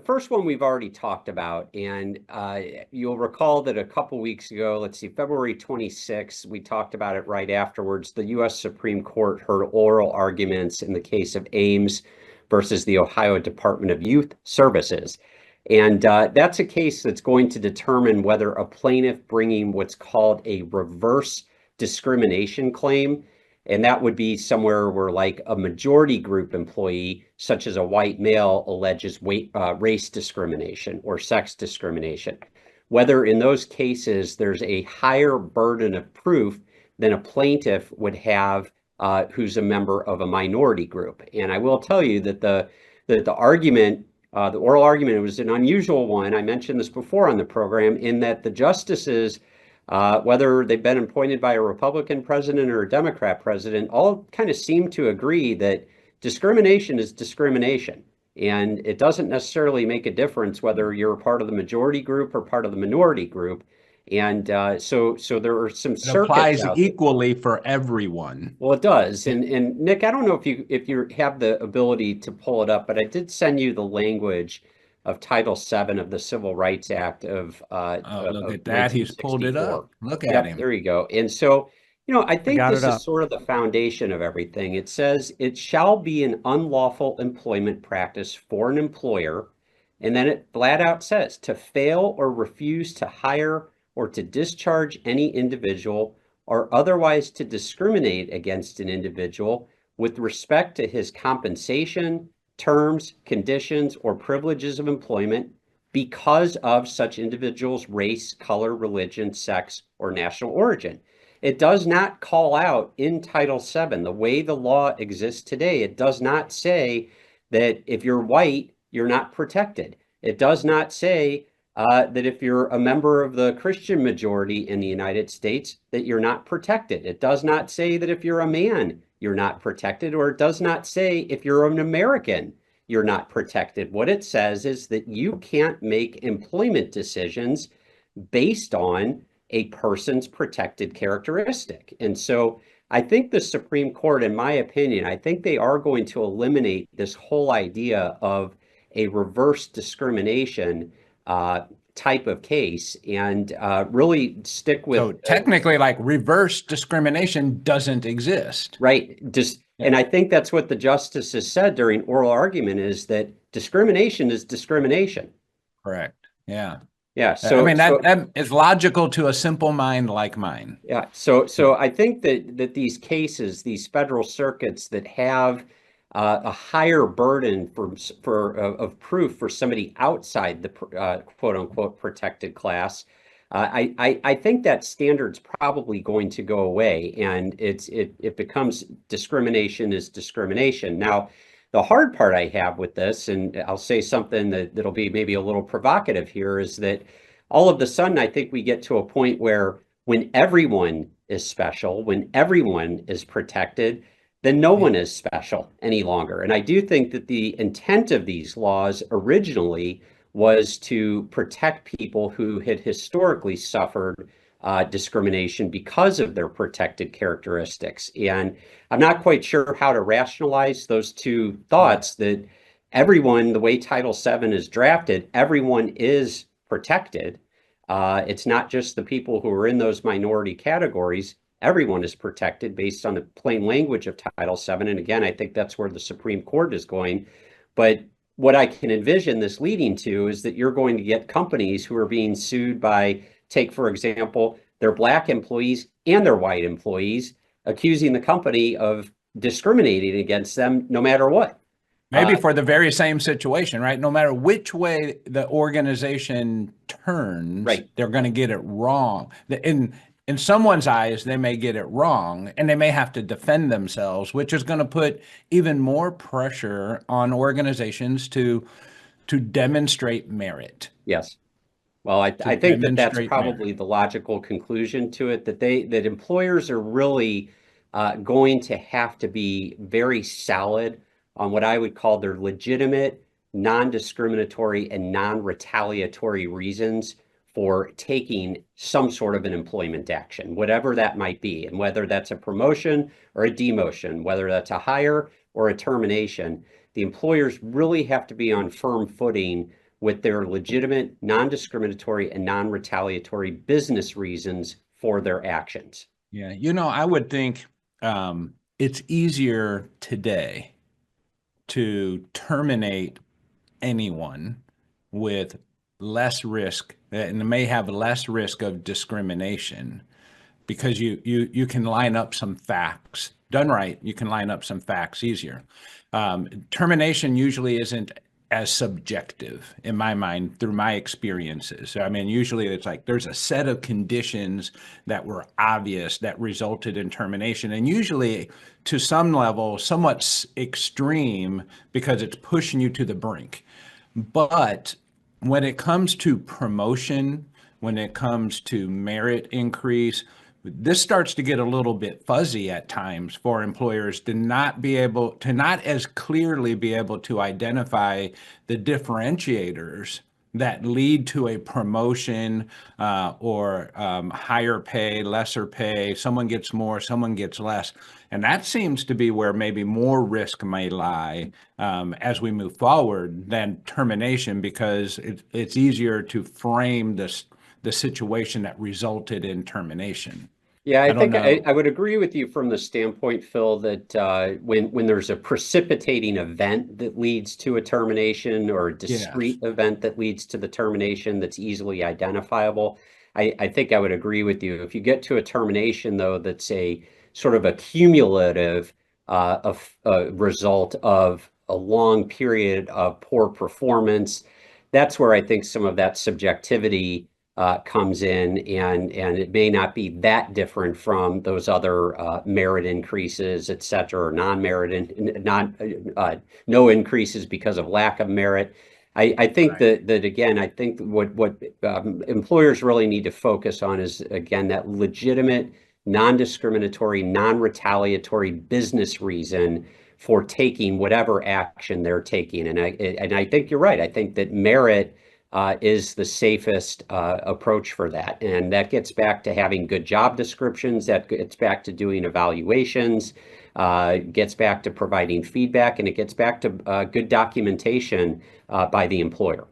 first one we've already talked about, and you'll recall that a couple weeks ago, let's see, February 26th, we talked about it right afterwards. The U.S. Supreme Court heard oral arguments in the case of Ames versus the Ohio Department of Youth Services. And that's a case that's going to determine whether a plaintiff bringing what's called a reverse discrimination claim, and that would be somewhere where like a majority group employee, such as a white male, alleges race discrimination or sex discrimination. Whether in those cases there's a higher burden of proof than a plaintiff would have who's a member of a minority group. And I will tell you that the argument, the oral argument, it was an unusual one. I mentioned this before on the program, in that the justices, whether they've been appointed by a Republican president or a Democrat president, all kind of seem to agree that discrimination is discrimination. And it doesn't necessarily make a difference whether you're part of the majority group or part of the minority group. And so there are some circuits applies out equally for everyone. Well, it does. And Nick, I don't know if you have the ability to pull it up, but I did send you the language of Title VII of the Civil Rights Act of look at that. He's pulled it 1964. up. Look at Yep, him. there you go. And so, I think got this it is up. sort of the foundation of everything. It says it shall be an unlawful employment practice for an employer, and then it flat out says to fail or refuse to hire or to discharge any individual or otherwise to discriminate against an individual with respect to his compensation, terms, conditions, or privileges of employment because of such individual's race, color, religion, sex, or national origin. It does not call out in Title VII, the way the law exists today, it does not say that if you're white, you're not protected. It does not say that if you're a member of the Christian majority in the United States, that you're not protected. It does not say that if you're a man, you're not protected, or it does not say if you're an American, you're not protected. What it says is that you can't make employment decisions based on a person's protected characteristic. And so I think the Supreme Court, in my opinion, I think they are going to eliminate this whole idea of a reverse discrimination type of case and really stick with. So technically, like reverse discrimination doesn't exist. Right. And I think that's what the justices said during oral argument, is that discrimination is discrimination. Correct. Yeah. Yeah. So I mean, that is logical to a simple mind like mine. Yeah. So I think that these cases, these federal circuits that have a higher burden of proof for somebody outside the quote unquote protected class, I think that standard's probably going to go away, and it becomes discrimination is discrimination. Now, the hard part I have with this, and I'll say something that'll be maybe a little provocative here, is that all of a sudden I think we get to a point where when everyone is special, when everyone is protected, then no one is special any longer. And I do think that the intent of these laws originally was to protect people who had historically suffered discrimination because of their protected characteristics. And I'm not quite sure how to rationalize those two thoughts, that everyone, the way Title VII is drafted, everyone is protected. It's not just the people who are in those minority categories. Everyone is protected based on the plain language of Title VII. And again, I think that's where the Supreme Court is going. But what I can envision this leading to is that you're going to get companies who are being sued by, take, for example, their Black employees and their white employees, accusing the company of discriminating against them no matter what. Maybe for the very same situation, right? No matter which way the organization turns, right, they're going to get it wrong. In someone's eyes, they may get it wrong, and they may have to defend themselves, which is going to put even more pressure on organizations to demonstrate merit. Yes. Well, I think that's probably the logical conclusion to it, that employers are really going to have to be very solid on what I would call their legitimate, non-discriminatory, and non-retaliatory reasons for taking some sort of an employment action, whatever that might be, and whether that's a promotion or a demotion, whether that's a hire or a termination. The employers really have to be on firm footing with their legitimate, non-discriminatory, and non-retaliatory business reasons for their actions. Yeah, I would think it's easier today to terminate anyone with less risk and may have less risk of discrimination because you can line up some facts. Done right, you can line up some facts easier. Termination usually isn't as subjective in my mind through my experiences. I mean, usually it's like there's a set of conditions that were obvious that resulted in termination, and usually to some level somewhat extreme because it's pushing you to the brink. But when it comes to promotion, when it comes to merit increase, this starts to get a little bit fuzzy at times for employers to not as clearly be able to identify the differentiators that lead to a promotion or higher pay, lesser pay, someone gets more, someone gets less. And that seems to be where maybe more risk may lie as we move forward than termination, because it's easier to frame the situation that resulted in termination. Yeah, I I don't think know. I would agree with you from the standpoint, Phil, that when there's a precipitating event that leads to a termination, or a Yes. discrete event that leads to the termination that's easily identifiable, I think I would agree with you. If you get to a termination, though, that's a sort of a cumulative result of a long period of poor performance, that's where I think some of that subjectivity comes in, and it may not be that different from those other merit increases, et cetera, or non-merit and no increases because of lack of merit. I think Right. that again, I think what employers really need to focus on is, again, that legitimate, non-discriminatory, non-retaliatory business reason for taking whatever action they're taking. And I think you're right. I think that merit is the safest approach for that. And that gets back to having good job descriptions, that gets back to doing evaluations, gets back to providing feedback, and it gets back to good documentation by the employer.